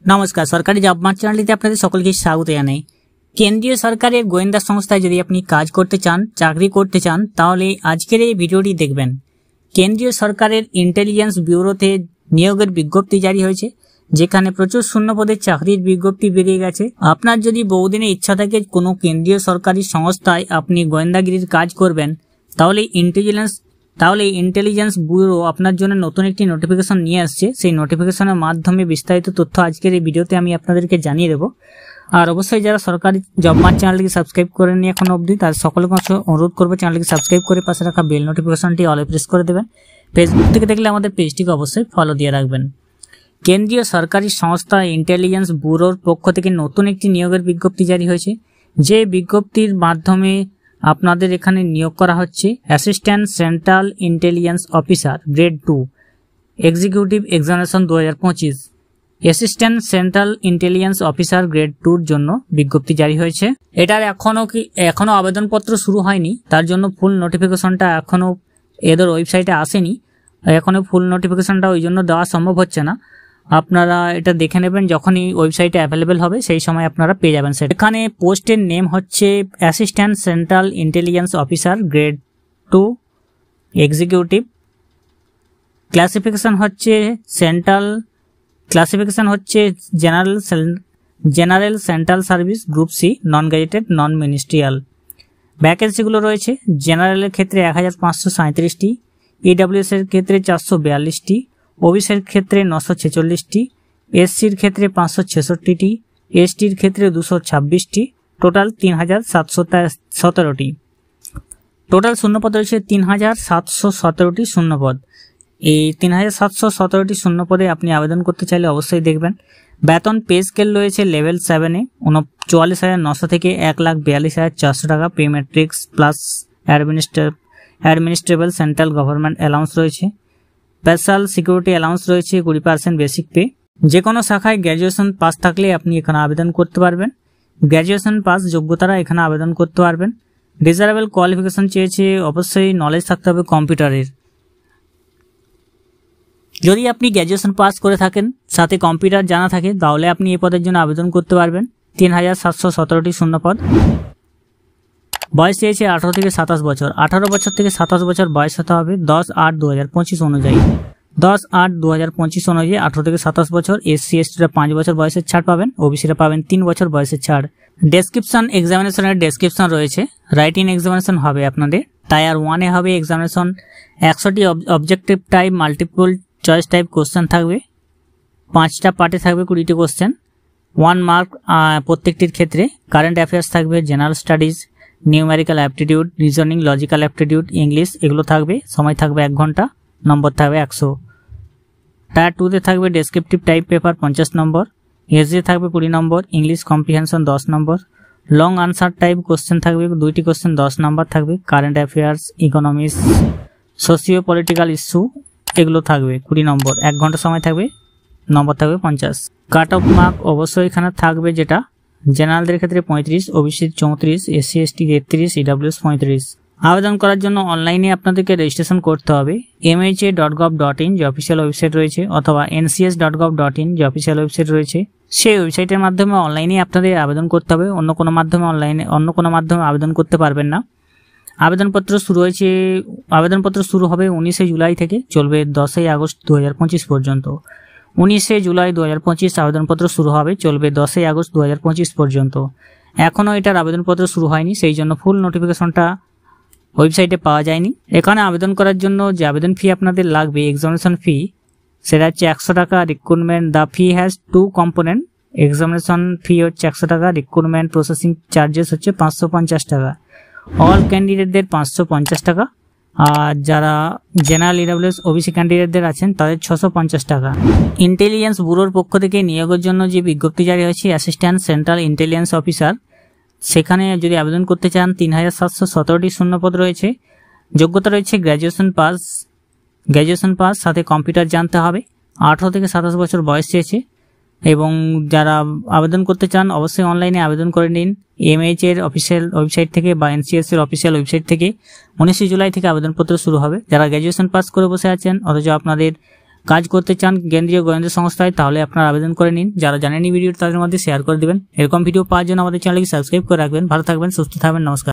নমস্কার, সরকারি job mart চ্যানেলটিতে আপনাদের সকলকে স্বাগত জানাই। কেন্দ্রীয় সরকারের গোয়েন্দা সংস্থায় যদি আপনি কাজ করতে চান, চাকরি করতে চান, তাহলে আজকের এই ভিডিওটি দেখবেন। কেন্দ্রীয় সরকারের ইন্টেলিজেন্স ব্যুরোতে নিয়োগের বিজ্ঞপ্তি জারি হয়েছে, যেখানে প্রচুর শূন্য পদের চাকরির বিজ্ঞপ্তি বেরিয়ে গেছে। আপনার যদি বহুদিনের ইচ্ছা থাকে কোনো কেন্দ্রীয় সরকারি সংস্থায় আপনি গোয়েন্দাগিরির কাজ করবেন, তাহলে ইন্টেলিজেন্স ব্যুরো আপনার জন্য নতুন একটি নোটিফিকেশন নিয়ে আসছে। সেই নোটিফিকেশনের মাধ্যমে বিস্তারিত তথ্য আজকের এই ভিডিওতে আমি আপনাদেরকে জানিয়ে দেবো। আর অবশ্যই যারা সরকারি জব মার্ট চ্যানেলটিকে সাবস্ক্রাইব করেননি এখন অবধি, তার সকলকে অনুরোধ করবো চ্যানেলটিকে সাবস্ক্রাইব করে পাশে রাখা বেল নোটিফিকেশনটি অলে প্রেস করে দেবেন। ফেসবুক থেকে দেখলে আমাদের পেজটিকে অবশ্যই ফলো দিয়ে রাখবেন। কেন্দ্রীয় সরকারি সংস্থা ইন্টেলিজেন্স ব্যুরোর পক্ষ থেকে নতুন একটি নিয়োগের বিজ্ঞপ্তি জারি হয়েছে, যে বিজ্ঞপ্তির মাধ্যমে আপনাদের এখানে নিয়োগ করা হচ্ছে assistant central intelligence officer grade 2 executive examination 2025। Assistant central intelligence officer grade 2-র জন্য বিজ্ঞপ্তি জারি হয়েছে। এটার এখনো আবেদনপত্র শুরু হয়নি, তার জন্য ফুল নোটিফিকেশনটা এখনো এদের ওয়েবসাইটে আসেনি। এখনো ফুল নোটিফিকেশনটা ওই জন্য দেওয়া সম্ভব হচ্ছে না। আপনারা এটা দেখে নেবেন, যখনই ওয়েবসাইটে অ্যাভেলেবেল হবে সেই সময় আপনারা পেয়ে যাবেন। এখানে পোস্টের নেম হচ্ছে assistant central intelligence officer grade 2 executive. Classification হচ্ছে general central service group C, non gazetted, non ministerial. ভ্যাকেন্সিগুলো রয়েছে জেনারেলের ক্ষেত্রে 1537টি, ইডব্লিউএস এর ক্ষেত্রে 442টি, ওবিসির ক্ষেত্রে 946টি, এসসির ক্ষেত্রে 566টি, এসটির ক্ষেত্রে 226টি, টোটাল 3717টি। টোটাল শূন্যপদ রয়েছে 3717টি শূন্যপদ। এই 3717টি শূন্যপদে আপনি আবেদন করতে চাইলে অবশ্যই দেখবেন। বেতন পে স্কেল রয়েছে লেভেল 7-এ 44,900 থেকে 1,42,400 টাকা। Pay matrix plus administrable central government allowance রয়েছে। স্পেশাল সিকিউরিটি অ্যালাউন্স রয়েছে 20% বেসিক পে। যে কোনো শাখায় গ্র্যাজুয়েশন পাস থাকলে আপনি এখানে আবেদন করতে পারবেন। গ্র্যাজুয়েশন পাস যোগ্যতারা এখানে আবেদন করতে পারবেন। ডিজারেবল কোয়ালিফিকেশন চেয়েছে, অবশ্যই নলেজ থাকতে হবে কম্পিউটারের। যদি আপনি গ্র্যাজুয়েশন পাস করে থাকেন, সাথে কম্পিউটার জানা থাকে, তাহলে আপনি এই পদের জন্য আবেদন করতে পারবেন। 3717টি শূন্যপদ। বয়স চেয়েছে 18 থেকে 27 বছর। 18 বছর থেকে 27 বছর বয়স হতে হবে 10/8/2025 অনুযায়ী। 10/8/2025 অনুযায়ী 18 থেকে 27 বছর। এসসি এসটিরা 5 বছর বয়সের ছাড় পাবেন, ওবিসিরা পাবেন 3 বছর বয়সের ছাড়। ডেসক্রিপশন এক্সামিনেশনের ডেসক্রিপশন রয়েছে। রাইটিং এক্সামিনেশন হবে আপনাদের। টায়ার 1-এ হবে এক্সামিনেশন। 100টি objective type multiple choice type question থাকবে। 5টা পার্টে থাকবে 20টি কোশ্চেন, 1 মার্ক প্রত্যেকটির ক্ষেত্রে। কারেন্ট অ্যাফেয়ার্স থাকবে, general studies, numerical aptitude, reasoning, logical aptitude, English, এগুলো থাকবে। সময় থাকবে 1 ঘন্টা, নম্বর থাকবে 100। টায়ার 2-তে থাকবে ডেসক্রিপটিভ টাইপ পেপার 50 নম্বর, এসএ থাকবে 20 নম্বর, ইংলিশ কম্প্রিহেনশন 10 নম্বর, লং আনসার টাইপ কোশ্চেন থাকবে 2টি কোশ্চেন 10 নম্বর থাকবে। Current affairs, economics, socio political issue, এগুলো থাকবে 20 নম্বর। 1 ঘন্টা সময় থাকবে, নম্বর থাকবে 50। কাট অফ মার্ক অবশ্যই এখানে থাকবে, যেটা জেনারেলদের ক্ষেত্রে 35, ওবিসি 34, এসসি এসটি 33, ইডব্লিউএস 35। আবেদন করার জন্য অনলাইনে আপনাদেরকে রেজিস্ট্রেশন করতে হবে। mha.gov.in যে অফিসিয়াল ওয়েবসাইট রয়েছে, অথবা ncs.gov.in যে অফিসিয়াল ওয়েবসাইট রয়েছে, সেই ওয়েবসাইটের মাধ্যমে অনলাইনে আপনাদের আবেদন করতে হবে। অন্য কোনো মাধ্যমে আবেদন করতে পারবেন না। আবেদনপত্র শুরু হবে 19শে জুলাই থেকে, চলবে 10ই আগস্ট 2025 পর্যন্ত। 19শে জুলাই 2025 আবেদনপত্র শুরু হবে, চলবে 10ই আগস্ট 2025 পর্যন্ত। এখনও এটার আবেদনপত্র শুরু হয়নি, সেই জন্য ফুল নোটিফিকেশনটা ওয়েবসাইটে পাওয়া যায়নি। এখানে আবেদন করার জন্য যে আবেদন ফি আপনাদের লাগবে, এক্সামিনেশন ফি, সেটা হচ্ছে 100 টাকা। Recruitment the fee has 2 component. Examination ফি হচ্ছে 100 টাকা, রিক্রুটমেন্ট প্রসেসিং চার্জেস হচ্ছে 550 টাকা। অল ক্যান্ডিডেটদের 550 টাকা, আর যারা জেনারেল, ইডব্লিউএস, ওবিসি ক্যান্ডিডেটদের আছেন তাদের 650 টাকা। ইন্টেলিজেন্স ব্যুরোর পক্ষ থেকে নিয়োগের জন্য যে বিজ্ঞপ্তি জারি হয়েছে অ্যাসিস্ট্যান্ট সেন্ট্রাল ইন্টেলিজেন্স অফিসার, সেখানে যদি আবেদন করতে চান 3717টি শূন্যপদ রয়েছে। যোগ্যতা রয়েছে গ্র্যাজুয়েশন পাস, সাথে কম্পিউটার জানতে হবে। 18 থেকে 27 বছর বয়স চেয়েছে। এবং যারা আবেদন করতে চান অবশ্যই অনলাইনে আবেদন করে নিন। এমএইচ এর অফিসিয়াল ওয়েবসাইট থেকে বা এনসিএস এর অফিসিয়াল ওয়েবসাইট থেকে 19 জুলাই থেকে আবেদনপত্র শুরু হবে। যারা গ্র্যাজুয়েশন পাস করে বসে আছেন, অথচ আপনাদের কাজ করতে চান কেন্দ্রীয় গোয়েন্দা সংস্থায়, তাহলে আপনারা আবেদন করে নিন। যারা জানেন এই ভিডিও তাদের মধ্যে শেয়ার করে দিবেন। এরকম ভিডিও পাওয়ার জন্য আমাদের চ্যানেলকে সাবস্ক্রাইব করে রাখবেন। ভালো থাকবেন, সুস্থ থাকবেন, নমস্কার।